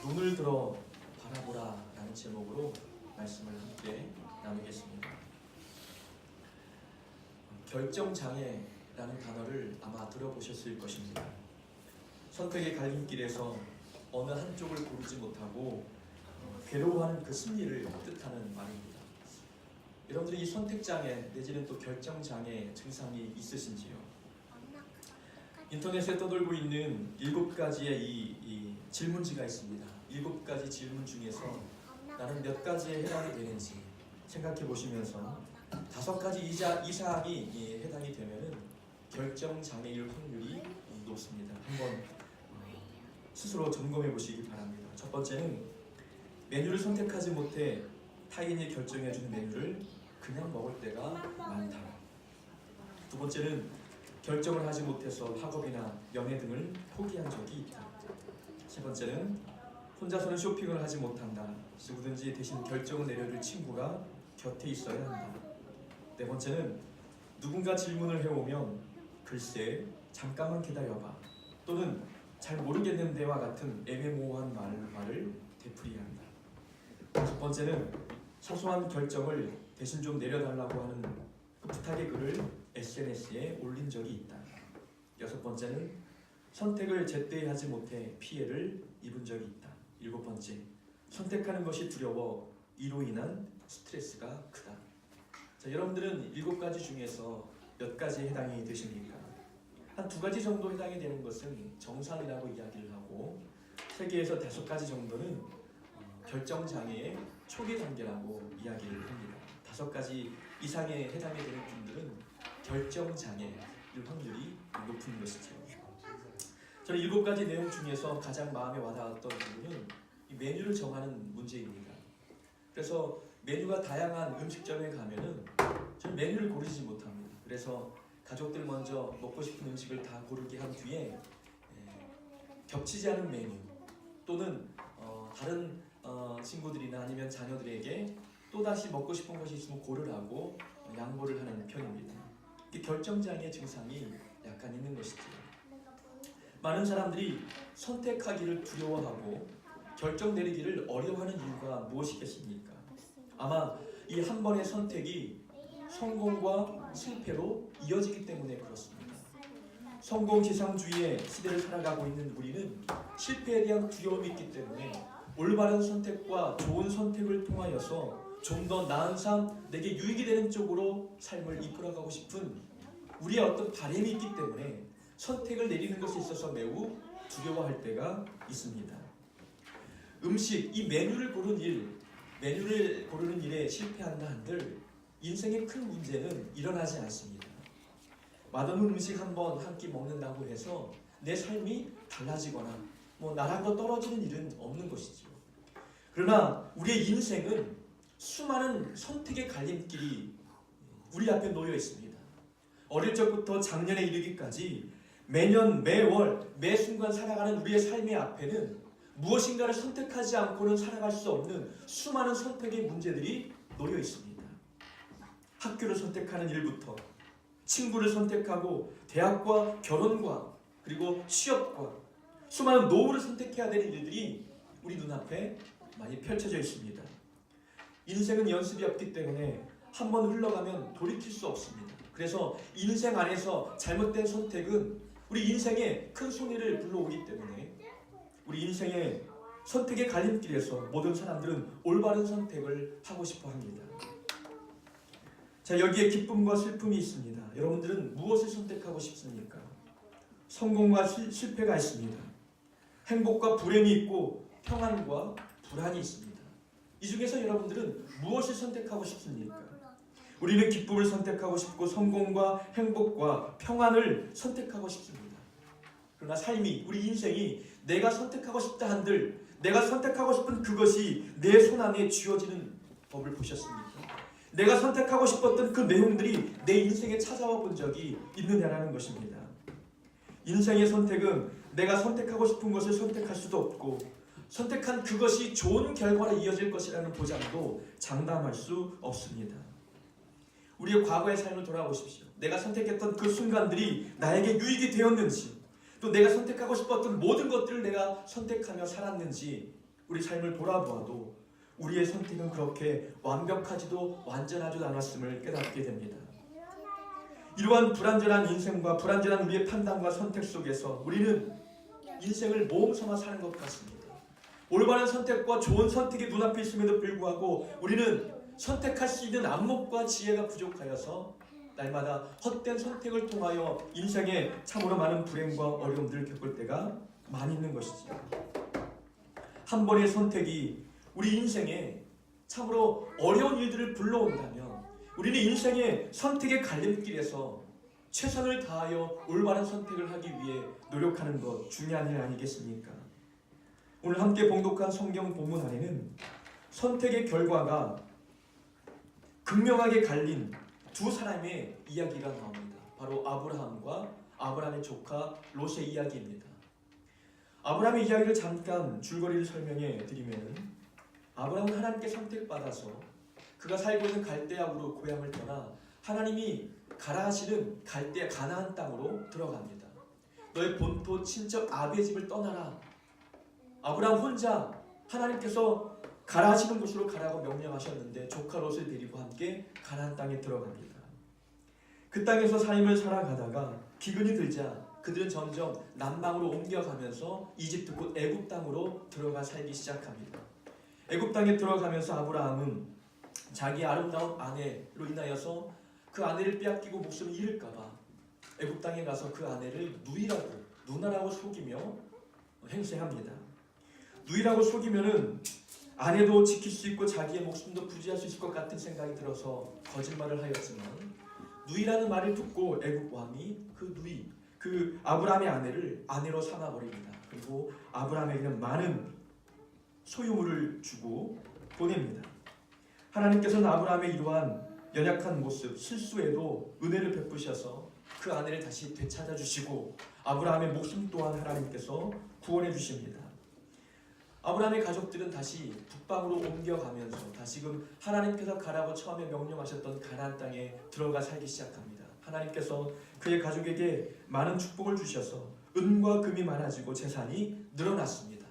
눈을 들어 바라보라 라는 제목으로 말씀을 함께 나누겠습니다. 결정장애라는 단어를 아마 들어보셨을 것입니다. 선택의 갈림길에서 어느 한쪽을 고르지 못하고 괴로워하는 그 심리를 뜻하는 말입니다. 여러분들이 이 선택장애 내지는 또 결정장애 증상이 있으신지요? 인터넷에 떠돌고 있는 7가지의 이 질문지가 있습니다. 7가지 질문 중에서 나는 몇 가지에 해당이 되는지 생각해 보시면서 5가지 이상이 해당이 되면은 결정장애일 확률이 높습니다. 한번 스스로 점검해 보시기 바랍니다. 첫 번째는 메뉴를 선택하지 못해 타인이 결정해 주는 메뉴를 그냥 먹을 때가 많다. 두 번째는 결정을 하지 못해서 학업이나 연애 등을 포기한 적이 있다. 세 번째는 혼자서는 쇼핑을 하지 못한다. 누구든지 대신 결정을 내려줄 친구가 곁에 있어야 한다. 네 번째는 누군가 질문을 해오면 글쎄 잠깐만 기다려봐 또는 잘 모르겠는데와 같은 애매모호한 말을 되풀이한다. 다섯 번째는 소소한 결정을 대신 좀 내려달라고 하는 그 부탁의 글을 SNS에 올린 적이 있다. 여섯 번째는 선택을 제때 하지 못해 피해를 입은 적이 있다. 일곱 번째, 선택하는 것이 두려워 이로 인한 스트레스가 크다. 자, 여러분들은 7가지 중에서 몇 가지에 해당이 되십니까? 한 2가지 정도 해당이 되는 것은 정상이라고 이야기를 하고 3개에서 5가지 정도는 결정장애의 초기 단계라고 이야기를 합니다. 5가지 이상에 해당이 되는 분들은 결정장애일 확률이 높은 것이죠. 저는 7가지 내용 중에서 가장 마음에 와닿았던 부분은 이 메뉴를 정하는 문제입니다. 그래서 메뉴가 다양한 음식점에 가면은 저는 메뉴를 고르지 못합니다. 그래서 가족들 먼저 먹고 싶은 음식을 다 고르게 한 뒤에 겹치지 않은 메뉴 또는 다른 친구들이나 아니면 자녀들에게 또다시 먹고 싶은 것이 있으면 고르라고 양보를 하는 편입니다. 결정장애 증상이 약간 있는 것이죠. 많은 사람들이 선택하기를 두려워하고 결정 내리기를 어려워하는 이유가 무엇이겠습니까? 아마 이 한 번의 선택이 성공과 실패로 이어지기 때문에 그렇습니다. 성공지상주의의 시대를 살아가고 있는 우리는 실패에 대한 두려움이 있기 때문에 올바른 선택과 좋은 선택을 통하여서 좀 더 나은 삶, 내게 유익이 되는 쪽으로 삶을 이끌어가고 싶은 우리의 어떤 바람이 있기 때문에 선택을 내리는 것에 있어서 매우 두려워할 때가 있습니다. 음식, 이 메뉴를 고르는 일에 실패한다 한들 인생의 큰 문제는 일어나지 않습니다. 맛없는 음식 한 끼 먹는다고 해서 내 삶이 달라지거나 나랑도 떨어지는 일은 없는 것이죠. 그러나 우리의 인생은 수많은 선택의 갈림길이 우리 앞에 놓여 있습니다. 어릴 적부터 작년에 이르기까지 매년, 매월, 매 순간 살아가는 우리의 삶의 앞에는 무엇인가를 선택하지 않고는 살아갈 수 없는 수많은 선택의 문제들이 놓여 있습니다. 학교를 선택하는 일부터 친구를 선택하고 대학과 결혼과 그리고 취업과 수많은 노후를 선택해야 되는 일들이 우리 눈앞에 많이 펼쳐져 있습니다. 인생은 연습이 없기 때문에 한번 흘러가면 돌이킬 수 없습니다. 그래서 인생 안에서 잘못된 선택은 우리 인생에 큰 손해를 불러오기 때문에 우리 인생의 선택의 갈림길에서 모든 사람들은 올바른 선택을 하고 싶어 합니다. 자, 여기에 기쁨과 슬픔이 있습니다. 여러분들은 무엇을 선택하고 싶습니까? 성공과 실패가 있습니다. 행복과 불행이 있고 평안과 불안이 있습니다. 이 중에서 여러분들은 무엇을 선택하고 싶습니까? 우리는 기쁨을 선택하고 싶고 성공과 행복과 평안을 선택하고 싶습니다. 그러나 삶이, 우리 인생이 내가 선택하고 싶다 한들 내가 선택하고 싶은 그것이 내 손 안에 쥐어지는 법을 보셨습니까? 내가 선택하고 싶었던 그 내용들이 내 인생에 찾아와 본 적이 있느냐라는 것입니다. 인생의 선택은 내가 선택하고 싶은 것을 선택할 수도 없고 선택한 그것이 좋은 결과로 이어질 것이라는 보장도 장담할 수 없습니다. 우리의 과거의 삶을 돌아보십시오. 내가 선택했던 그 순간들이 나에게 유익이 되었는지 또 내가 선택하고 싶었던 모든 것들을 내가 선택하며 살았는지 우리 삶을 돌아보아도 우리의 선택은 그렇게 완벽하지도 완전하지도 않았음을 깨닫게 됩니다. 이러한 불완전한 인생과 불완전한 우리의 판단과 선택 속에서 우리는 인생을 모험 삼아 사는 것 같습니다. 올바른 선택과 좋은 선택이 눈앞에 있음에도 불구하고 우리는 선택할 수 있는 안목과 지혜가 부족하여서 날마다 헛된 선택을 통하여 인생에 참으로 많은 불행과 어려움들을 겪을 때가 많이 있는 것이지요. 한 번의 선택이 우리 인생에 참으로 어려운 일들을 불러온다면 우리는 인생의 선택의 갈림길에서 최선을 다하여 올바른 선택을 하기 위해 노력하는 것 중요한 일 아니겠습니까? 오늘 함께 봉독한 성경 본문 안에는 선택의 결과가 극명하게 갈린 두 사람의 이야기가 나옵니다. 바로 아브라함과 아브라함의 조카 롯의 이야기입니다. 아브라함의 이야기를 잠깐 줄거리를 설명해 드리면 아브라함은 하나님께 선택받아서 그가 살고 있는 갈대아우르 고향을 떠나 하나님이 가라 하시는 갈대 가나안 땅으로 들어갑니다. 너의 본토 친척 아비의 집을 떠나라. 아브라함 혼자 하나님께서 가라 하시는 곳으로 가라고 명령하셨는데 조카 롯을 데리고 함께 가나안 땅에 들어갑니다. 그 땅에서 삶을 살아가다가 기근이 들자 그들은 점점 남방으로 옮겨가면서 이집트 곧 애굽 땅으로 들어가 살기 시작합니다. 애굽 땅에 들어가면서 아브라함은 자기 아름다운 아내로 인하여서 그 아내를 빼앗기고 목숨을 잃을까봐 애굽 땅에 가서 그 아내를 누나라고 속이며 행세합니다. 누이라고 속이면은 아내도 지킬 수 있고 자기의 목숨도 부지할 수 있을 것 같은 생각이 들어서 거짓말을 하였지만 누이라는 말을 듣고 애굽 왕이 그 아브라함의 아내를 아내로 삼아버립니다. 그리고 아브라함에게는 많은 소유물을 주고 보냅니다. 하나님께서는 아브라함의 이러한 연약한 모습, 실수에도 은혜를 베푸셔서 그 아내를 다시 되찾아 주시고 아브라함의 목숨 또한 하나님께서 구원해 주십니다. 아브라함의 가족들은 다시 북방으로 옮겨가면서 다시금 하나님께서 가라고 처음에 명령하셨던 가나안 땅에 들어가 살기 시작합니다. 하나님께서 그의 가족에게 많은 축복을 주셔서 은과 금이 많아지고 재산이 늘어났습니다.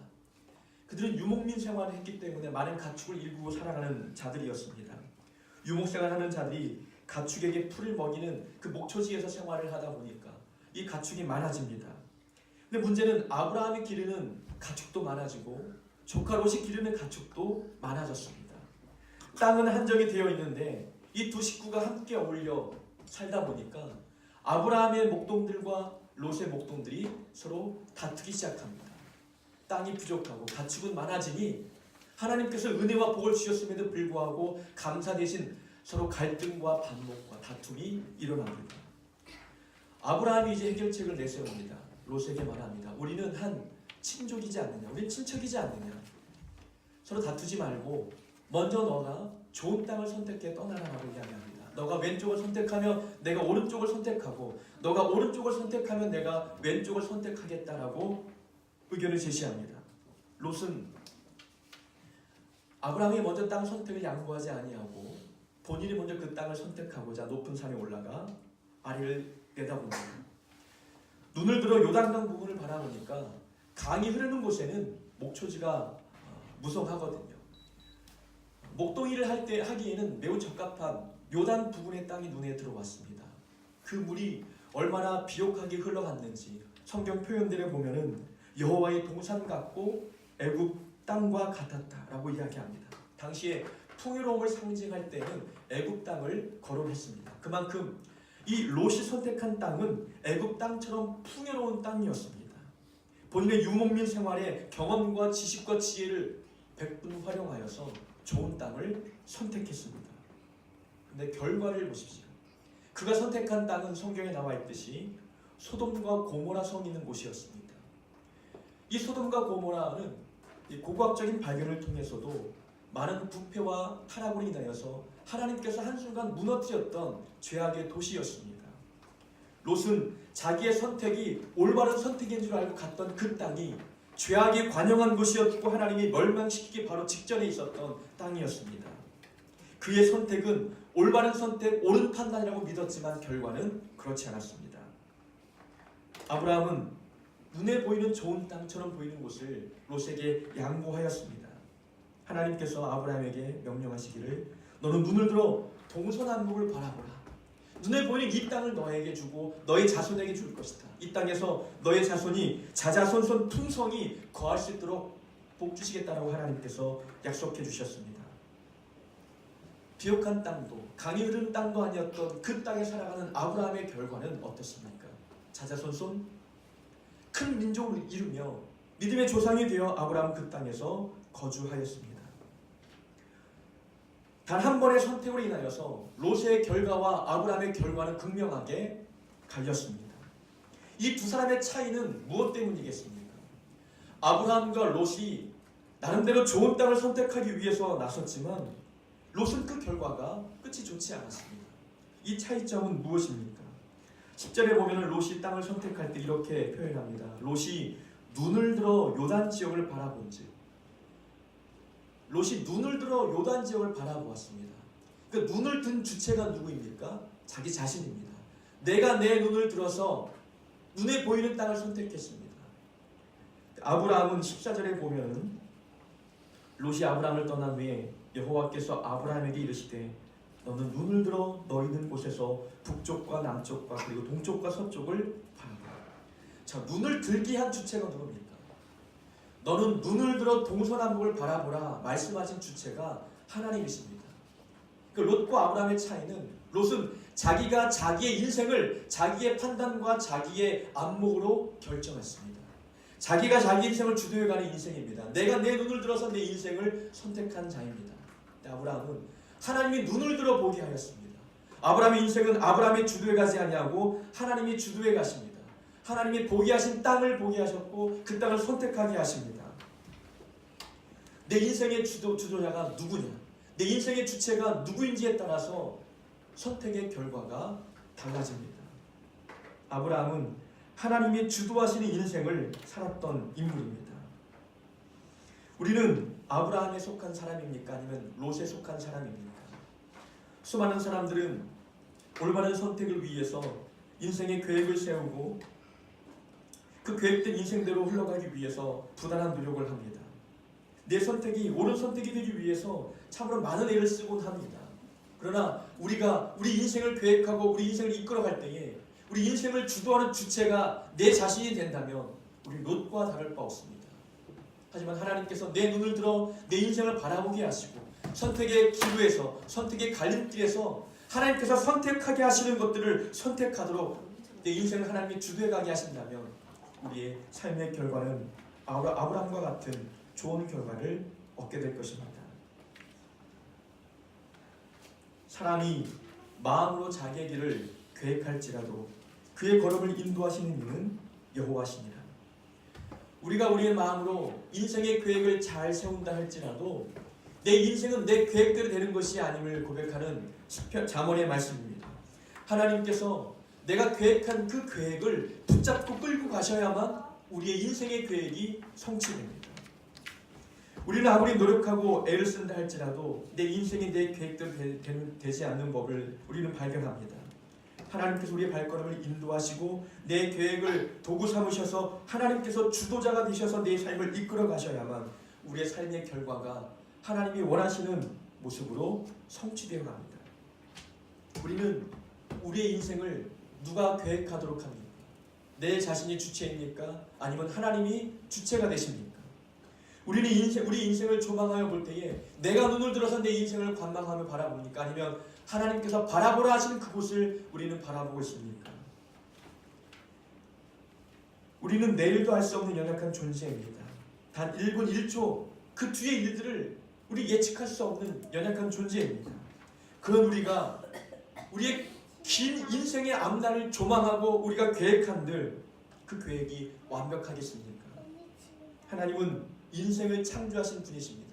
그들은 유목민 생활을 했기 때문에 많은 가축을 일구고 살아가는 자들이었습니다. 유목생활하는 자들이 가축에게 풀을 먹이는 그 목초지에서 생활을 하다 보니까 이 가축이 많아집니다. 근데 문제는 아브라함이 기르는 가축도 많아지고 조카 롯이 기르는 가축도 많아졌습니다. 땅은 한정이 되어 있는데 이 두 식구가 함께 어울려 살다 보니까 아브라함의 목동들과 롯의 목동들이 서로 다투기 시작합니다. 땅이 부족하고 가축은 많아지니 하나님께서 은혜와 복을 주셨음에도 불구하고 감사 대신 서로 갈등과 반목과 다툼이 일어납니다. 아브라함이 이제 해결책을 내세웁니다. 롯에게 말합니다. 우리는 한 친족이지 않느냐, 우리는 친척이지 않느냐. 서로 다투지 말고 먼저 너가 좋은 땅을 선택해 떠나라라고 이야기합니다. 너가 왼쪽을 선택하면 내가 오른쪽을 선택하고 너가 오른쪽을 선택하면 내가 왼쪽을 선택하겠다라고 의견을 제시합니다. 롯은 아브라함이 먼저 땅 선택을 양보하지 아니하고 본인이 먼저 그 땅을 선택하고자 높은 산에 올라가 아래를 내다봅니다. 눈을 들어 요단강 부근을 바라보니까 강이 흐르는 곳에는 목초지가 무성하거든요. 목동이를 하기에는 매우 적합한 요단 부근의 땅이 눈에 들어왔습니다. 그 물이 얼마나 비옥하게 흘러갔는지 성경 표현들에 보면은 여호와의 동산 같고 애굽 땅과 같았다라고 이야기합니다. 당시에 풍요로움을 상징할 때는 애굽 땅을 거론했습니다. 그만큼 이 롯이 선택한 땅은 애굽 땅처럼 풍요로운 땅이었습니다. 본인의 유목민 생활의 경험과 지식과 지혜를 백분 활용하여서 좋은 땅을 선택했습니다. 근데 결과를 보십시오. 그가 선택한 땅은 성경에 나와 있듯이 소돔과 고모라 성이 있는 곳이었습니다. 이 소돔과 고모라는 고고학적인 발견을 통해서도 많은 부패와 타락으로 인하여서 하나님께서 한순간 무너뜨렸던 죄악의 도시였습니다. 롯은 자기의 선택이 올바른 선택인 줄 알고 갔던 그 땅이 죄악이 관영한 곳이었고 하나님이 멸망시키기 바로 직전에 있었던 땅이었습니다. 그의 선택은 올바른 선택, 옳은 판단이라고 믿었지만 결과는 그렇지 않았습니다. 아브라함은 눈에 보이는 좋은 땅처럼 보이는 곳을 롯에게 양보하였습니다. 하나님께서 아브라함에게 명령하시기를 너는 눈을 들어 동서남북을 바라보라. 눈에 보이는 이 땅을 너에게 주고 너의 자손에게 줄 것이다. 이 땅에서 너의 자손이 자자손손 풍성히 거할 수 있도록 복 주시겠다라고 하나님께서 약속해 주셨습니다. 비옥한 땅도 강이 흐르는 땅도 아니었던 그 땅에 살아가는 아브라함의 결과는 어떻습니까? 자자손손 큰 민족을 이루며 믿음의 조상이 되어 아브라함 그 땅에서 거주하였습니다. 단 한 번의 선택으로 인하여서 롯의 결과와 아브라함의 결과는 극명하게 갈렸습니다. 이 두 사람의 차이는 무엇 때문이겠습니까? 아브라함과 롯이 나름대로 좋은 땅을 선택하기 위해서 나섰지만 롯은 그 결과가 끝이 좋지 않았습니다. 이 차이점은 무엇입니까? 10절에 보면 롯이 땅을 선택할 때 이렇게 표현합니다. 롯이 눈을 들어 요단 지역을 바라본즉, 롯이 눈을 들어 요단 지역을 바라보았습니다. 그 눈을 든 주체가 누구입니까? 자기 자신입니다. 내가 내 눈을 들어서 눈에 보이는 땅을 선택했습니다. 아브라함은 14절에 보면 롯이 아브라함을 떠난 후에 여호와께서 아브라함에게 이르시되 너는 눈을 들어 너 있는 곳에서 북쪽과 남쪽과 그리고 동쪽과 서쪽을 바라보라. 자, 눈을 들게 한 주체가 누굽니까? 너는 눈을 들어 동서남북을 바라보라 말씀하신 주체가 하나님이십니다. 그 롯과 아브라함의 차이는 롯은 자기가 자기의 인생을 자기의 판단과 자기의 안목으로 결정했습니다. 자기가 자기 인생을 주도해가는 인생입니다. 내가 내 눈을 들어서 내 인생을 선택한 자입니다. 아브라함은 하나님이 눈을 들어 보게 하였습니다. 아브라함의 인생은 아브라함이 주도해 가지 아니하고 하나님이 주도해 가십니다. 하나님이 보게 하신 땅을 보게 하셨고 그 땅을 선택하게 하십니다. 내 인생의 주도자가 누구냐, 내 인생의 주체가 누구인지에 따라서 선택의 결과가 달라집니다. 아브라함은 하나님이 주도하시는 인생을 살았던 인물입니다. 우리는 아브라함에 속한 사람입니까? 아니면 롯에 속한 사람입니까? 수많은 사람들은 올바른 선택을 위해서 인생의 계획을 세우고 그 계획된 인생대로 흘러가기 위해서 부단한 노력을 합니다. 내 선택이 옳은 선택이 되기 위해서 참으로 많은 애를 쓰곤 합니다. 그러나 우리가 우리 인생을 계획하고 우리 인생을 이끌어갈 때에 우리 인생을 주도하는 주체가 내 자신이 된다면 우리 롯과 다를 바 없습니다. 하지만 하나님께서 내 눈을 들어 내 인생을 바라보게 하시고 선택의 기로에서 선택의 갈림길에서 하나님께서 선택하게 하시는 것들을 선택하도록 내 인생을 하나님이 주도해가게 하신다면 우리의 삶의 결과는 아브라함과 같은 좋은 결과를 얻게 될 것입니다. 사람이 마음으로 자기의 길을 계획할지라도 그의 걸음을 인도하시는 이는 여호와시니라. 우리가 우리의 마음으로 인생의 계획을 잘 세운다 할지라도 내 인생은 내 계획대로 되는 것이 아님을 고백하는 잠언의 말씀입니다. 하나님께서 내가 계획한 그 계획을 붙잡고 끌고 가셔야만 우리의 인생의 계획이 성취됩니다. 우리는 아무리 노력하고 애를 쓴다 할지라도 내 인생이 내 계획대로 되지 않는 법을 우리는 발견합니다. 하나님께서 우리의 발걸음을 인도하시고 내 계획을 도구 삼으셔서 하나님께서 주도자가 되셔서 내 삶을 이끌어 가셔야만 우리의 삶의 결과가 하나님이 원하시는 모습으로 성취되어 갑니다. 우리는 우리의 인생을 누가 계획하도록 합니까? 내 자신이 주체입니까? 아니면 하나님이 주체가 되십니까? 우리는 우리 인생을 조망하여 볼 때에 내가 눈을 들어서 내 인생을 관망하며 바라봅니까? 아니면 하나님께서 바라보라 하시는 그곳을 우리는 바라보고 있습니까? 우리는 내일도 알 수 없는 연약한 존재입니다. 단 1분 1초 그 뒤의 일들을 우리 예측할 수 없는 연약한 존재입니다. 그런 우리가 우리의 긴 인생의 앞날을 조망하고 우리가 계획한들 그 계획이 완벽하겠습니까? 하나님은 인생을 창조하신 분이십니다.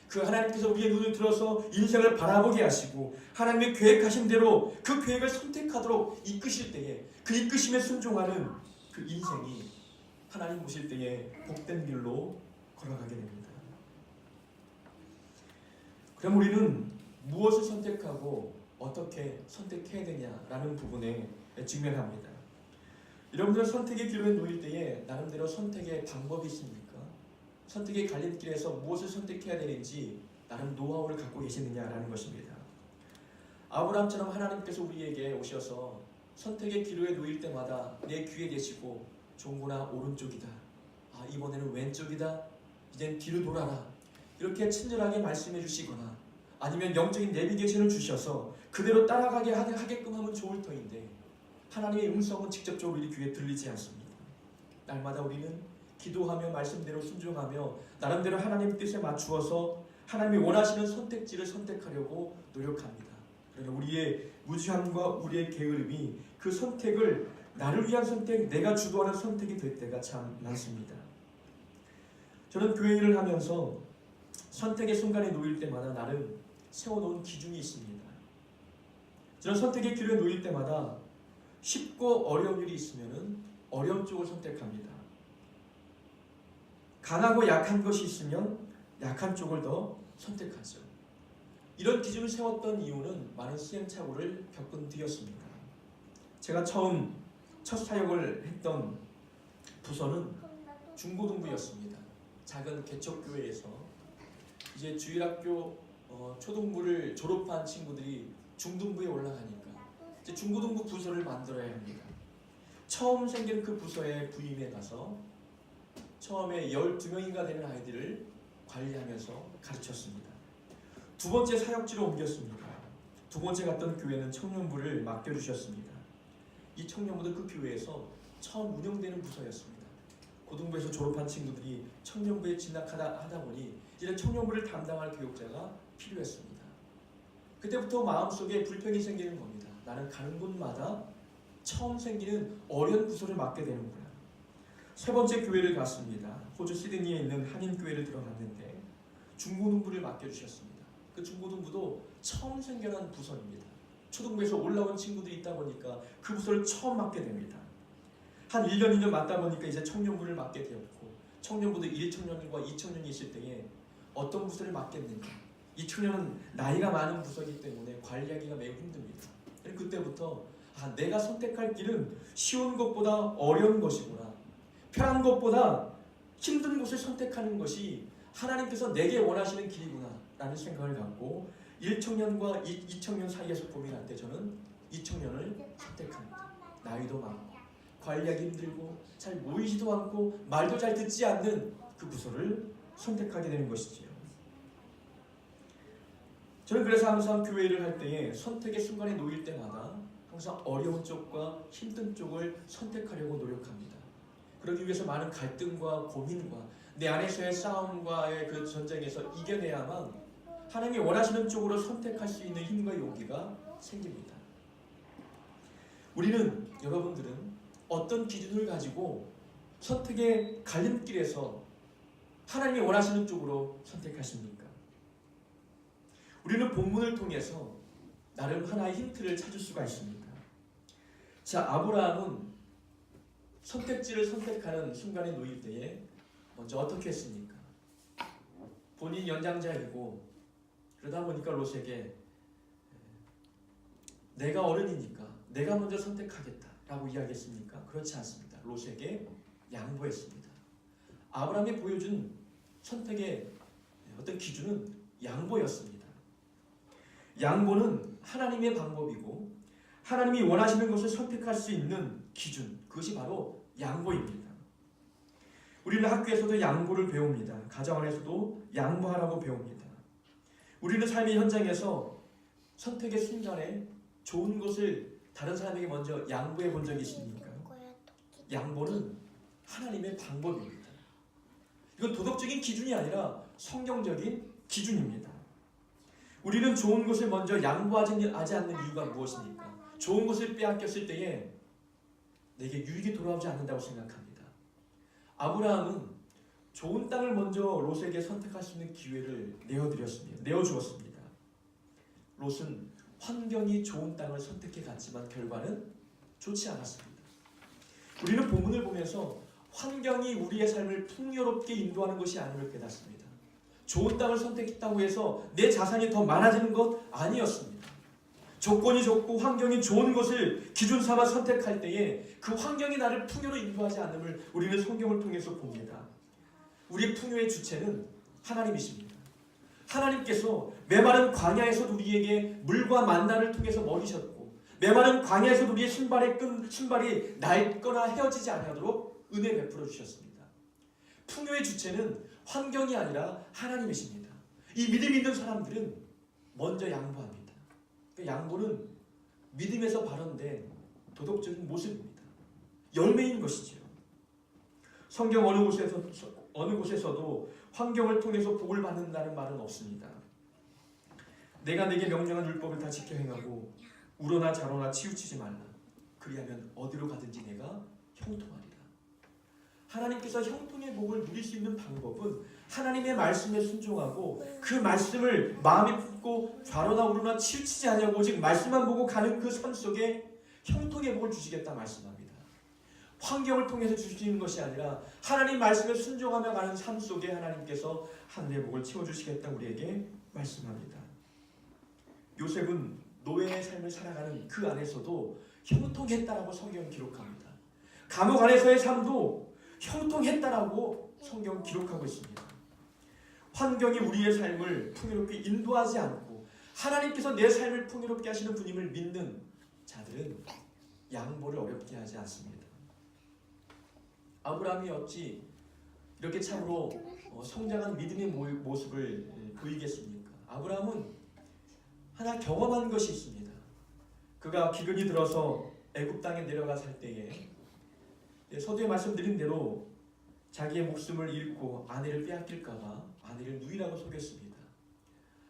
그 하나님께서 우리의 눈을 들어서 인생을 바라보게 하시고 하나님의 계획하신 대로 그 계획을 선택하도록 이끄실 때에 그 이끄심에 순종하는 그 인생이 하나님 보실 때에 복된 길로 걸어가게 됩니다. 그럼 우리는 무엇을 선택하고 어떻게 선택해야 되냐라는 부분에 직면합니다. 여러분들 선택의 기로에 놓일 때에 나름대로 선택의 방법이 있습니까? 선택의 갈림길에서 무엇을 선택해야 되는지 나름 노하우를 갖고 계시느냐라는 것입니다. 아브라함처럼 하나님께서 우리에게 오셔서 선택의 기로에 놓일 때마다 내 귀에 대시고 종구나 오른쪽이다, 이번에는 왼쪽이다, 이젠 뒤로 돌아라, 이렇게 친절하게 말씀해 주시거나 아니면 영적인 내비게이션을 주셔서 그대로 따라가게 하게끔 하면 좋을 터인데 하나님의 음성은 직접적으로 우리 귀에 들리지 않습니다. 날마다 우리는 기도하며 말씀대로 순종하며 나름대로 하나님의 뜻에 맞추어서 하나님이 원하시는 선택지를 선택하려고 노력합니다. 그러나 우리의 무지함과 우리의 게으름이 그 선택을 나를 위한 선택, 내가 주도하는 선택이 될 때가 참 많습니다. 저는 교회 일을 하면서 선택의 순간에 놓일 때마다 나름 세워놓은 기준이 있습니다. 저는 선택의 길에 놓일 때마다 쉽고 어려운 일이 있으면 어려운 쪽을 선택합니다. 강하고 약한 것이 있으면 약한 쪽을 더 선택하죠. 이런 기준을 세웠던 이유는 많은 시행착오를 겪은 뒤였습니다. 제가 첫 사역을 했던 부서는 중고등부였습니다. 작은 개척교회에서 이제 주일학교 초등부를 졸업한 친구들이 중등부에 올라가니까 이제 중고등부 부서를 만들어야 합니다. 처음 생긴 그 부서에 부임해 가서 처음에 12명인가 되는 아이들을 관리하면서 가르쳤습니다. 두 번째 사역지로 옮겼습니다. 두 번째 갔던 교회는 청년부를 맡겨주셨습니다. 이 청년부도 그 교회에서 처음 운영되는 부서였습니다. 고등부에서 졸업한 친구들이 청년부에 진학하다 보니 이제 청년부를 담당할 교육자가 필요했습니다. 그때부터 마음속에 불평이 생기는 겁니다. 나는 가는 곳마다 처음 생기는 어려운 부서를 맡게 되는구나. 세 번째 교회를 갔습니다. 호주 시드니에 있는 한인교회를 들어갔는데 중고등부를 맡겨주셨습니다. 그 중고등부도 처음 생겨난 부서입니다. 초등부에서 올라온 친구들이 있다 보니까 그 부서를 처음 맡게 됩니다. 한 1년, 2년 맡다 보니까 이제 청년부를 맡게 되었고 청년부도 1청년과 2청년이 있을 때에 어떤 부서를 맡겠는가. 이 청년은 나이가 많은 부서이기 때문에 관리하기가 매우 힘듭니다. 그때부터 내가 선택할 길은 쉬운 것보다 어려운 것이구나. 편한 것보다 힘든 곳을 선택하는 것이 하나님께서 내게 원하시는 길이구나 라는 생각을 갖고 1청년과 2청년 사이에서 고민할 때 저는 2청년을 선택합니다. 나이도 많고 관리하기 힘들고 잘 모이지도 않고 말도 잘 듣지 않는 그 부서를 선택하게 되는 것이지요. 저는 그래서 항상 교회 일을 할 때에 선택의 순간에 놓일 때마다 항상 어려운 쪽과 힘든 쪽을 선택하려고 노력합니다. 그러기 위해서 많은 갈등과 고민과 내 안에서의 싸움과의 그 전쟁에서 이겨내야만 하나님이 원하시는 쪽으로 선택할 수 있는 힘과 용기가 생깁니다. 여러분들은 어떤 기준을 가지고 선택의 갈림길에서 하나님이 원하시는 쪽으로 선택하십니까? 우리는 본문을 통해서 나름 하나의 힌트를 찾을 수가 있습니다. 자, 아브라함은 선택지를 선택하는 순간에 놓일 때에 먼저 어떻게 했습니까? 본인 연장자이고 그러다 보니까 롯에게 내가 어른이니까 내가 먼저 선택하겠다 라고 이야기했습니까? 그렇지 않습니다. 롯에게 양보했습니다. 아브라함이 보여준 선택의 어떤 기준은 양보였습니다. 양보는 하나님의 방법이고 하나님이 원하시는 것을 선택할 수 있는 기준, 그것이 바로 양보입니다. 우리는 학교에서도 양보를 배웁니다. 가정 안에서도 양보하라고 배웁니다. 우리는 삶의 현장에서 선택의 순간에 좋은 것을 다른 사람에게 먼저 양보해 본 적이 있습니까? 양보는 하나님의 방법입니다. 이건 도덕적인 기준이 아니라 성경적인 기준입니다. 우리는 좋은 것을 먼저 양보하지 않는 이유가 무엇입니까? 좋은 것을 빼앗겼을 때에 내게 유익이 돌아오지 않는다고 생각합니다. 아브라함은 좋은 땅을 먼저 롯에게 선택할 수 있는 기회를 내어주었습니다. 롯은 환경이 좋은 땅을 선택해 갔지만 결과는 좋지 않았습니다. 우리는 본문을 보면서 환경이 우리의 삶을 풍요롭게 인도하는 것이 아님을 깨닫습니다. 좋은 땅을 선택했다고 해서 내 자산이 더 많아지는 것 아니었습니다. 조건이 좋고 환경이 좋은 것을 기준 삼아 선택할 때에 그 환경이 나를 풍요로 인도하지 않음을 우리는 성경을 통해서 봅니다. 우리의 풍요의 주체는 하나님이십니다. 하나님께서 메마른 광야에서도 우리에게 물과 만나를 통해서 먹이셨고, 메마른 광야에서도 우리의 신발이 낡거나 헤어지지 않도록 은혜 베풀어 주셨습니다. 풍요의 주체는 환경이 아니라 하나님이십니다. 이 믿음 있는 사람들은 먼저 양보합니다. 양보는 믿음에서 발현된 도덕적인 모습입니다. 열매인 것이지요. 성경 어느 곳에서도 환경을 통해서 복을 받는다는 말은 없습니다. 내가 내게 명령한 율법을 다 지켜 행하고 우러나 자로나 치우치지 말라. 그리하면 어디로 가든지 내가 형통하리라. 하나님께서 형통의 복을 누릴 수 있는 방법은 하나님의 말씀에 순종하고 그 말씀을 마음에 품고 좌로나 우러나 치우치지 않냐고 오직 말씀만 보고 가는 그 삶 속에 형통의 복을 주시겠다 말씀합니다. 환경을 통해서 주시는 것이 아니라 하나님 말씀에 순종하며 가는 삶 속에 하나님께서 하늘의 복을 채워주시겠다 우리에게 말씀합니다. 요셉은 노예의 삶을 살아가는 그 안에서도 형통했다라고 성경은 기록합니다. 감옥 안에서의 삶도 형통했다라고 성경은 기록하고 있습니다. 환경이 우리의 삶을 풍요롭게 인도하지 않고 하나님께서 내 삶을 풍요롭게 하시는 분임을 믿는 자들은 양보를 어렵게 하지 않습니다. 아브라함이 어찌 이렇게 참으로 성장한 믿음의 모습을 보이겠습니까? 아브라함은 하나 경험한 것이 있습니다. 그가 기근이 들어서 애굽 땅에 내려가 살 때에 서두에 말씀드린 대로 자기의 목숨을 잃고 아내를 빼앗길까 봐 아내를 누이라고 속였습니다.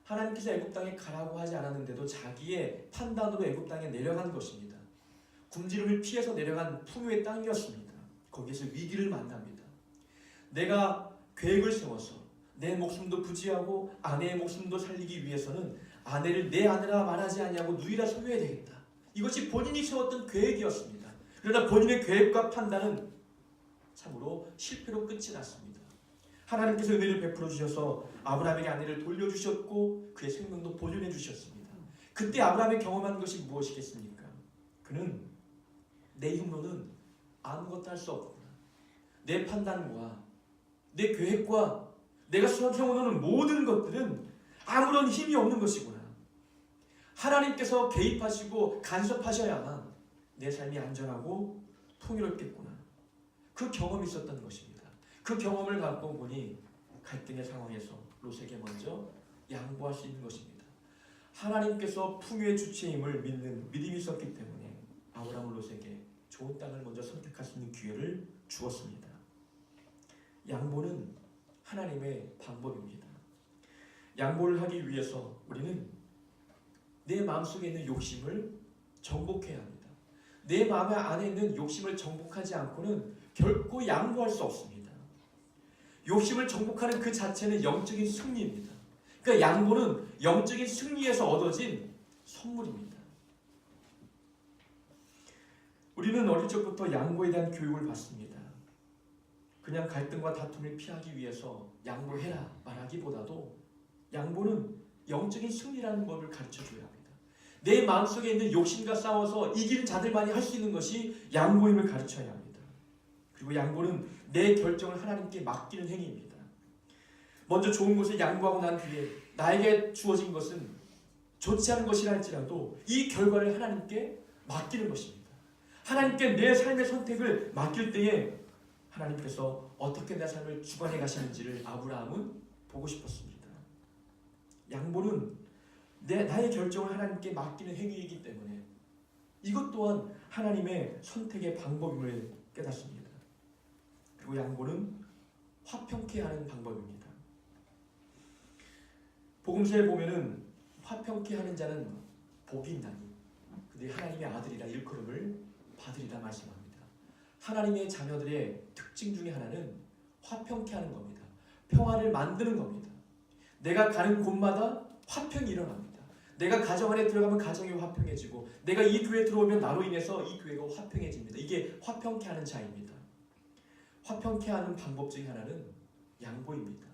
하나님께서 애굽 땅에 가라고 하지 않았는데도 자기의 판단으로 애굽 땅에 내려간 것입니다. 굶주림을 피해서 내려간 풍요의 땅이었습니다. 거기에서 위기를 만납니다. 내가 계획을 세워서 내 목숨도 부지하고 아내의 목숨도 살리기 위해서는 아내를 내 아내라 말하지 않냐고 누이라 속여야 되겠다. 이것이 본인이 세웠던 계획이었습니다. 그러나 본인의 계획과 판단은 참으로 실패로 끝이 났습니다. 하나님께서 은혜를 베풀어 주셔서 아브라함에게 아내를 돌려주셨고 그의 생명도 보존해 주셨습니다. 그때 아브라함이 경험한 것이 무엇이겠습니까? 그는 내 힘으로는 아무것도 할 수 없구나. 내 판단과 내 계획과 내가 세워놓은 모든 것들은 아무런 힘이 없는 것이구나. 하나님께서 개입하시고 간섭하셔야만 내 삶이 안전하고 풍요롭겠구나. 그 경험이 있었던 것입니다. 그 경험을 갖고 보니 갈등의 상황에서 롯에게 먼저 양보할 수 있는 것입니다. 하나님께서 풍요의 주체임을 믿는 믿음이 있었기 때문에 아브라함은 롯에게 좋은 땅을 먼저 선택할 수 있는 기회를 주었습니다. 양보는 하나님의 방법입니다. 양보를 하기 위해서 우리는 내 마음속에 있는 욕심을 정복해야 합니다. 내 마음 안에 있는 욕심을 정복하지 않고는 결코 양보할 수 없습니다. 욕심을 정복하는 그 자체는 영적인 승리입니다. 그러니까 양보는 영적인 승리에서 얻어진 선물입니다. 우리는 어릴 적부터 양보에 대한 교육을 받습니다. 그냥 갈등과 다툼을 피하기 위해서 양보해라 말하기보다도 양보는 영적인 승리라는 법을 가르쳐줘야 합니다. 내 마음속에 있는 욕심과 싸워서 이기는 자들만이 할 수 있는 것이 양보임을 가르쳐야 합니다. 그리고 양보는 내 결정을 하나님께 맡기는 행위입니다. 먼저 좋은 것을 양보하고 난 뒤에 나에게 주어진 것은 좋지 않은 것이라 할지라도 이 결과를 하나님께 맡기는 것입니다. 하나님께 내 삶의 선택을 맡길 때에 하나님께서 어떻게 내 삶을 주관해 가시는지를 아브라함은 보고 싶었습니다. 양보는 나의 결정을 하나님께 맡기는 행위이기 때문에 이것 또한 하나님의 선택의 방법임을 깨닫습니다. 그리고 양보는 화평케 하는 방법입니다. 복음서에 보면은 화평케 하는 자는 복이 있나니 그들이 하나님의 아들이라 일컬음을 받으리라 말씀합니다. 하나님의 자녀들의 특징 중에 하나는 화평케 하는 겁니다. 평화를 만드는 겁니다. 내가 가는 곳마다 화평이 일어납니다. 내가 가정 안에 들어가면 가정이 화평해지고 내가 이 교회에 들어오면 나로 인해서 이 교회가 화평해집니다. 이게 화평케 하는 자입니다. 화평케 하는 방법 중에 하나는 양보입니다.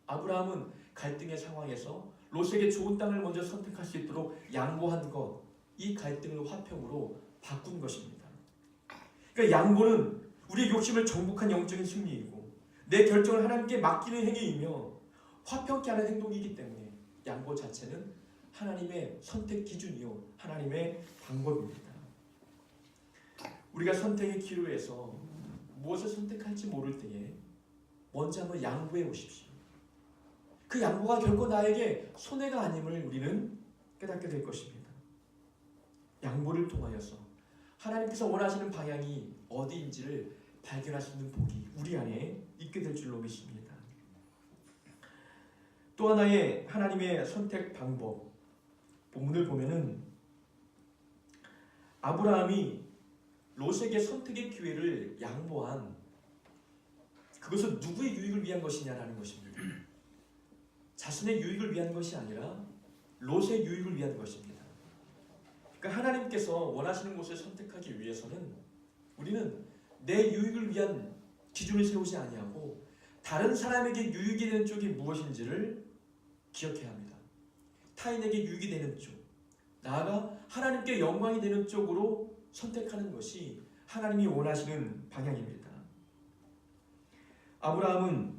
아브라함은 갈등의 상황에서 롯에게 좋은 땅을 먼저 선택할 수 있도록 양보한 것, 이 갈등을 화평으로 바꾼 것입니다. 그러니까 양보는 우리의 욕심을 정복한 영적인 승리이고 내 결정을 하나님께 맡기는 행위이며 화평케 하는 행동이기 때문에 양보 자체는 하나님의 선택 기준이요 하나님의 방법입니다. 우리가 선택의 기로에서 무엇을 선택할지 모를 때에 먼저 한번 양보해 보십시오. 그 양보가 결코 나에게 손해가 아님을 우리는 깨닫게 될 것입니다. 양보를 통하여서 하나님께서 원하시는 방향이 어디인지를 발견할 수 있는 복이 우리 안에 있게 될 줄로 믿습니다. 또 하나의 하나님의 선택 방법, 본문을 보면은 아브라함이 롯에게 선택의 기회를 양보한 그것은 누구의 유익을 위한 것이냐라는 것입니다. 자신의 유익을 위한 것이 아니라 롯의 유익을 위한 것입니다. 그러니까 하나님께서 원하시는 곳을 선택하기 위해서는 우리는 내 유익을 위한 기준을 세우지 아니하고 다른 사람에게 유익이 되는 쪽이 무엇인지를 기억해야 합니다. 타인에게 유익이 되는 쪽, 나아가 하나님께 영광이 되는 쪽으로 선택하는 것이 하나님이 원하시는 방향입니다. 아브라함은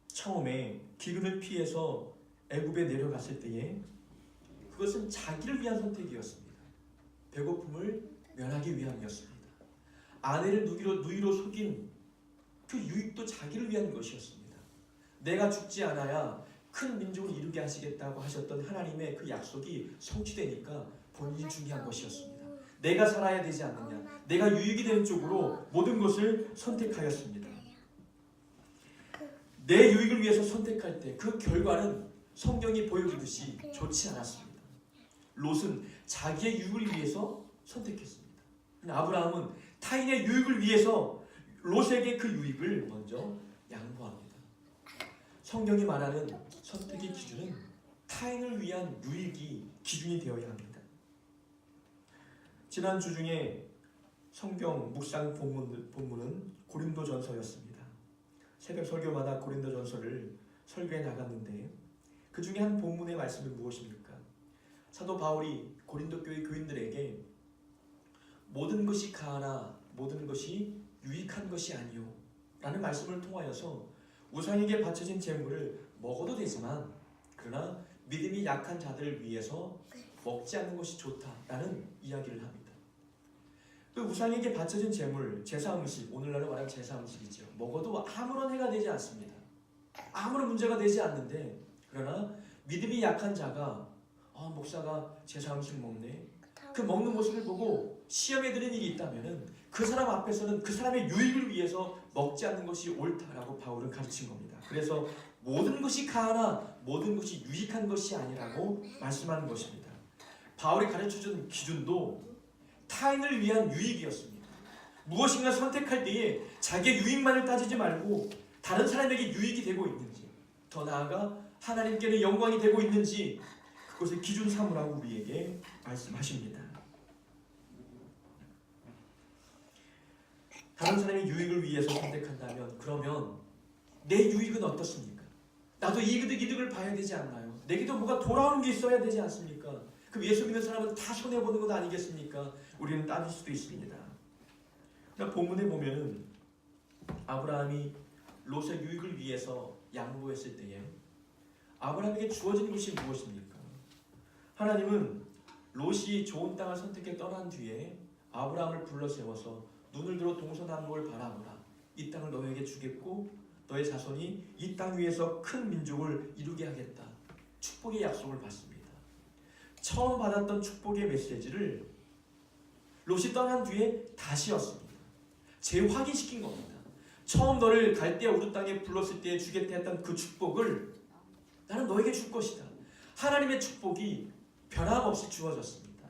처음에 기근을 피해서 애굽에 내려갔을 때에 그것은 자기를 위한 선택이었습니다. 배고픔을 면하기 위함이었습니다. 아내를 누이로 속인 그 유익도 자기를 위한 것이었습니다. 내가 죽지 않아야 큰 민족을 이루게 하시겠다고 하셨던 하나님의 그 약속이 성취되니까 본인이 중요한 것이었습니다. 내가 살아야 되지 않느냐, 내가 유익이 되는 쪽으로 모든 것을 선택하였습니다. 내 유익을 위해서 선택할 때 그 결과는 성경이 보여주듯이 좋지 않았습니다. 롯은 자기의 유익을 위해서 선택했습니다. 아브라함은 타인의 유익을 위해서 롯에게 그 유익을 먼저 양보합니다. 성경이 말하는 선택의 기준은 타인을 위한 유익이 기준이 되어야 합니다. 지난 주 중에 성경 묵상 본문은 고린도전서였습니다. 새벽 설교마다 고린도전서를 설교해 나갔는데 그 중에 한 본문의 말씀은 무엇입니까? 사도 바울이 고린도 교회 교인들에게 모든 것이 가하나 모든 것이 유익한 것이 아니요 라는 말씀을 통하여서 우상에게 바쳐진 재물을 먹어도 되지만 그러나 믿음이 약한 자들을 위해서 먹지 않는 것이 좋다라는 이야기를 합니다. 그 우상에게 바쳐진 재물, 제사음식, 오늘날로 말하면 제사음식이죠. 먹어도 아무런 해가 되지 않습니다. 아무런 문제가 되지 않는데 그러나 믿음이 약한 자가 목사가 제사음식 먹네. 그 먹는 모습을 보고 시험에 드는 일이 있다면은 그 사람 앞에서는 그 사람의 유익을 위해서 먹지 않는 것이 옳다라고 바울은 가르친 겁니다. 그래서 모든 것이 가하나 모든 것이 유익한 것이 아니라고 말씀하는 것입니다. 바울이 가르쳐준 기준도 타인을 위한 유익이었습니다. 무엇인가 선택할 때에 자기의 유익만을 따지지 말고 다른 사람에게 유익이 되고 있는지, 더 나아가 하나님께는 영광이 되고 있는지 그것을 기준 삼으라고 우리에게 말씀하십니다. 다른 사람의 유익을 위해서 선택한다면 그러면 내 유익은 어떻습니까? 나도 이득을 봐야 되지 않나요? 내게도 뭐가 돌아오는 게 있어야 되지 않습니까? 그럼 예수 믿는 사람은 다 손해보는 것 아니겠습니까? 우리는 따질 수도 있습니다. 그러나 본문에 보면은 아브라함이 롯의 유익을 위해서 양보했을 때에 아브라함에게 주어진 것이 무엇입니까? 하나님은 롯이 좋은 땅을 선택해 떠난 뒤에 아브라함을 불러 세워서 눈을 들어 동서남북을 바라보라. 이 땅을 너에게 주겠고 너의 자손이 이 땅 위에서 큰 민족을 이루게 하겠다. 축복의 약속을 받습니다. 처음 받았던 축복의 메시지를 롯이 떠난 뒤에 다시 얻습니다. 재확인시킨 겁니다. 처음 너를 갈대아 우르 땅에 불렀을 때 주겠다 했던 그 축복을 나는 너에게 줄 것이다. 하나님의 축복이 변함없이 주어졌습니다.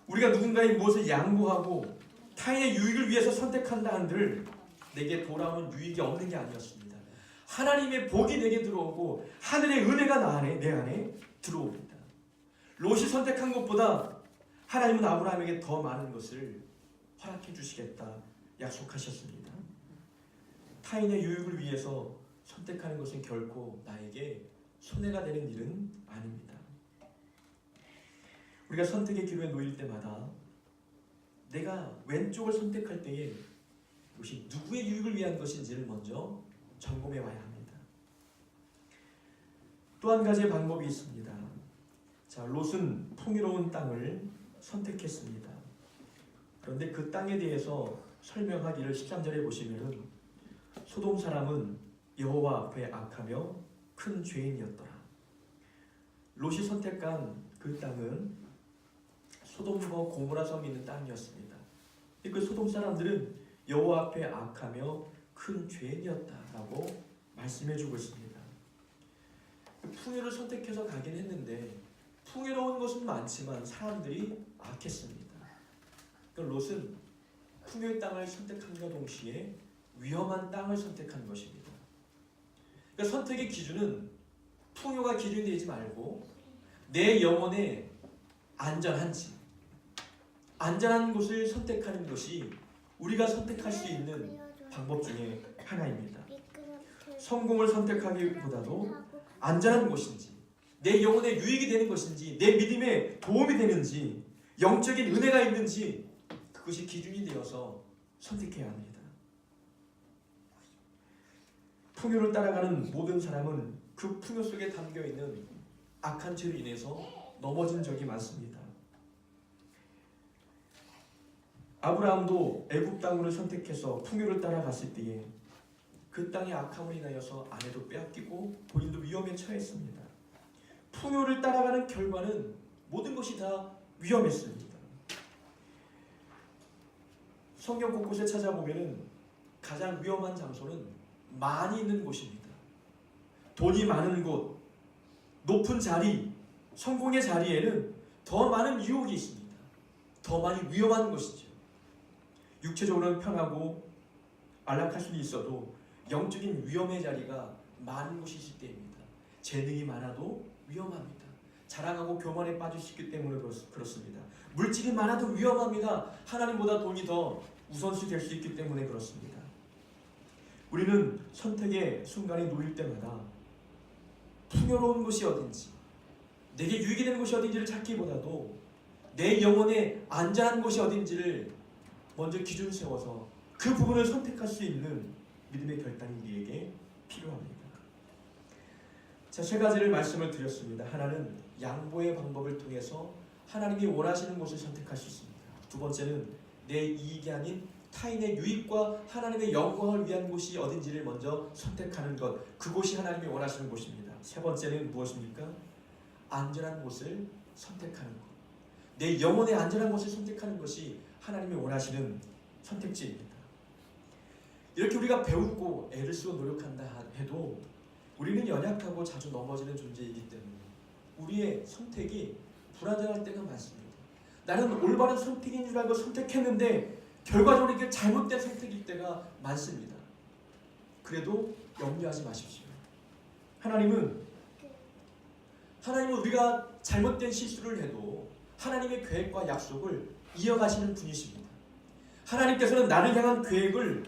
우리가 누군가의 무엇을 양보하고 타인의 유익을 위해서 선택한다 한들 내게 돌아오는 유익이 없는 게 아니었습니다. 하나님의 복이 내게 들어오고 하늘의 은혜가 내 안에 들어옵니다. 롯이 선택한 것보다 하나님은 아브라함에게 더 많은 것을 허락해 주시겠다 약속하셨습니다. 타인의 유익을 위해서 선택하는 것은 결코 나에게 손해가 되는 일은 아닙니다. 우리가 선택의 기로에 놓일 때마다 내가 왼쪽을 선택할 때에 이것이 누구의 유익을 위한 것인지를 먼저 점검해 와야 합니다. 또 한 가지의 방법이 있습니다. 자, 롯은 풍요로운 땅을 선택했습니다. 그런데 그 땅에 대해서 설명하기를 13절에 보시면은 소돔 사람은 여호와 앞에 악하며 큰 죄인이었더라. 롯이 선택한 그 땅은 소돔과 고모라 섬이 있는 땅이었습니다. 그 소돔 사람들은 여호와 앞에 악하며 큰 죄인이었다라고 말씀해주고 있습니다. 풍요를 선택해서 가긴 했는데 풍요로운 것은 많지만 사람들이 악했습니다. 롯은 풍요의 땅을 선택함과 동시에 위험한 땅을 선택한 것입니다. 그러니까 선택의 기준은 풍요가 기준이 되지 말고 내 영혼에 안전한 곳을 선택하는 것이 우리가 선택할 수 있는 방법 중에 하나입니다. 성공을 선택하기보다도 안전한 곳인지, 내 영혼에 유익이 되는 것인지, 내 믿음에 도움이 되는지, 영적인 은혜가 있는지 그것이 기준이 되어서 선택해야 합니다. 풍요를 따라가는 모든 사람은 그 풍요 속에 담겨있는 악한 죄로 인해서 넘어진 적이 많습니다. 아브라함도 애굽 땅을 선택해서 풍요를 따라갔을 때에 그 땅의 악함으로 인하여서 아내도 빼앗기고 본인도 위험에 처했습니다. 풍요를 따라가는 결과는 모든 것이 다 위험했습니다. 성경 곳곳에 찾아보면 가장 위험한 장소는 많이 있는 곳입니다. 돈이 많은 곳, 높은 자리, 성공의 자리에는 더 많은 유혹이 있습니다. 더 많이 위험한 것이죠. 육체적으로는 편하고 안락할 수는 있어도 영적인 위험의 자리가 많은 곳이 있을 때입니다. 재능이 많아도 위험합니다. 자랑하고 교만에 빠질 수 있기 때문에 그렇습니다. 물질이 많아도 위험합니다. 하나님보다 돈이 더 우선시 될 수 있기 때문에 그렇습니다. 우리는 선택의 순간이 놓일 때마다 풍요로운 곳이 어딘지, 내게 유익이 되는 곳이 어딘지를 찾기보다도 내 영혼에 안전한 곳이 어딘지를 먼저 기준 세워서 그 부분을 선택할 수 있는 믿음의 결단이 우리에게 필요합니다. 자, 세 가지를 말씀을 드렸습니다. 하나는 양보의 방법을 통해서 하나님이 원하시는 곳을 선택할 수 있습니다. 두 번째는 내 이익이 아닌 타인의 유익과 하나님의 영광을 위한 곳이 어딘지를 먼저 선택하는 것, 그곳이 하나님이 원하시는 곳입니다. 세 번째는 무엇입니까? 안전한 곳을 선택하는 것. 내 영혼의 안전한 곳을 선택하는 것이 하나님이 원하시는 선택지입니다. 이렇게 우리가 배우고 애를 쓰고 노력한다 해도 우리는 연약하고 자주 넘어지는 존재이기 때문에 우리의 선택이 불안정할 때가 많습니다. 나는 올바른 선택인 줄 알고 선택했는데 결과적으로 이게 잘못된 선택일 때가 많습니다. 그래도 염려하지 마십시오. 하나님은 우리가 잘못된 실수를 해도 하나님의 계획과 약속을 이어가시는 분이십니다. 하나님께서는 나를 향한 계획을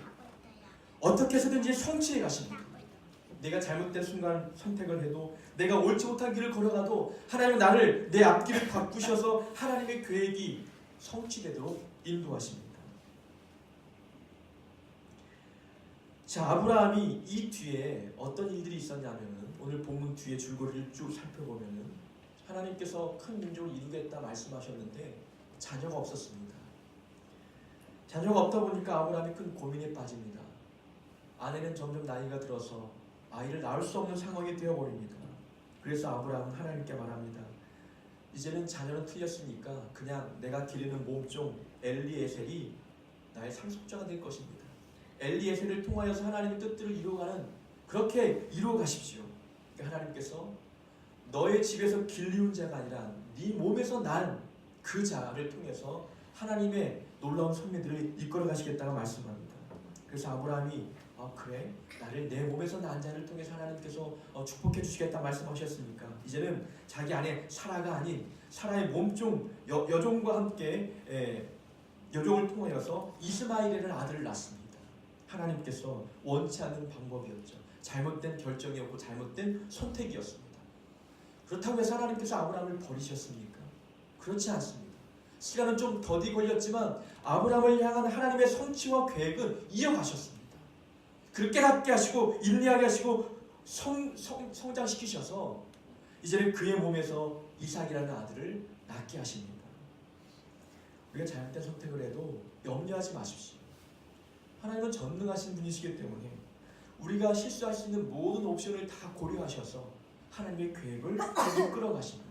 어떻게 해서든지 성취해 가십니다. 내가 잘못된 순간 선택을 해도, 내가 옳지 못한 길을 걸어가도 하나님은 나를, 내 앞길을 바꾸셔서 하나님의 계획이 성취되도록 인도하십니다. 자, 아브라함이 이 뒤에 어떤 일들이 있었냐면은, 오늘 본문 뒤에 줄거리를 쭉 살펴보면은 하나님께서 큰 민족을 이루겠다 말씀하셨는데 자녀가 없었습니다. 자녀가 없다 보니까 아브라함이 큰 고민에 빠집니다. 아내는 점점 나이가 들어서 아이를 낳을 수 없는 상황이 되어버립니다. 그래서 아브라함은 하나님께 말합니다. 이제는 자녀는 틀렸으니까 그냥 내가 기르는 몸종 엘리에셀이 나의 상속자가 될 것입니다. 엘리에셀을 통하여서 하나님의 뜻들을 이루어가는, 그렇게 이루어 가십시오. 그러니까 하나님께서 너의 집에서 길리운 자가 아니라 네 몸에서 난 그 자를 통해서 하나님의 놀라운 선미들을 이끌어 가시겠다고 말씀합니다. 그래서 아브라함이 그래, 나를 내 몸에서 난 자를 통해서 하나님께서 축복해 주시겠다 말씀하셨으니까 이제는 자기 아내 사라가 아닌 사라의 몸종 여종과 함께 여종을 통하여서 이스마엘이라는 아들을 낳습니다. 하나님께서 원치 않는 방법이었죠. 잘못된 결정이었고 잘못된 선택이었습니다. 그렇다고 해서 하나님께서 아브라함을 버리셨습니까? 그렇지 않습니다. 시간은 좀 더디 걸렸지만 아브라함을 향한 하나님의 성취와 계획은 이어가셨습니다. 그를 깨닫게 하시고 인내하게 하시고 성장시키셔서 이제는 그의 몸에서 이삭이라는 아들을 낳게 하십니다. 우리가 잘못된 선택을 해도 염려하지 마십시오. 하나님은 전능하신 분이시기 때문에 우리가 실수할 수 있는 모든 옵션을 다 고려하셔서 하나님의 계획을 계속 끌어가십니다.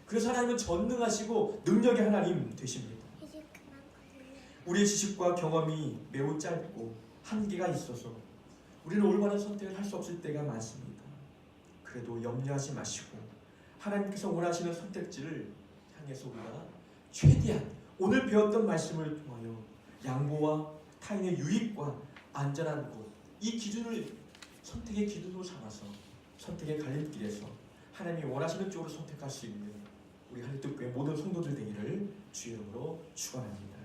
그래서 하나님은 전능하시고 능력의 하나님 되십니다. 우리의 지식과 경험이 매우 짧고 한계가 있어서 우리는 올바른 선택을 할 수 없을 때가 많습니다. 그래도 염려하지 마시고 하나님께서 원하시는 선택지를 향해서 우리가 최대한 오늘 배웠던 말씀을 통하여 양보와 타인의 유익과 안전한 곳, 이 기준을 선택의 기준으로 삼아서 선택의 갈림길에서 하나님이 원하시는 쪽으로 선택할 수 있는 우리 할렐루야 모든 성도들 되기를 주의 이름으로 축원합니다.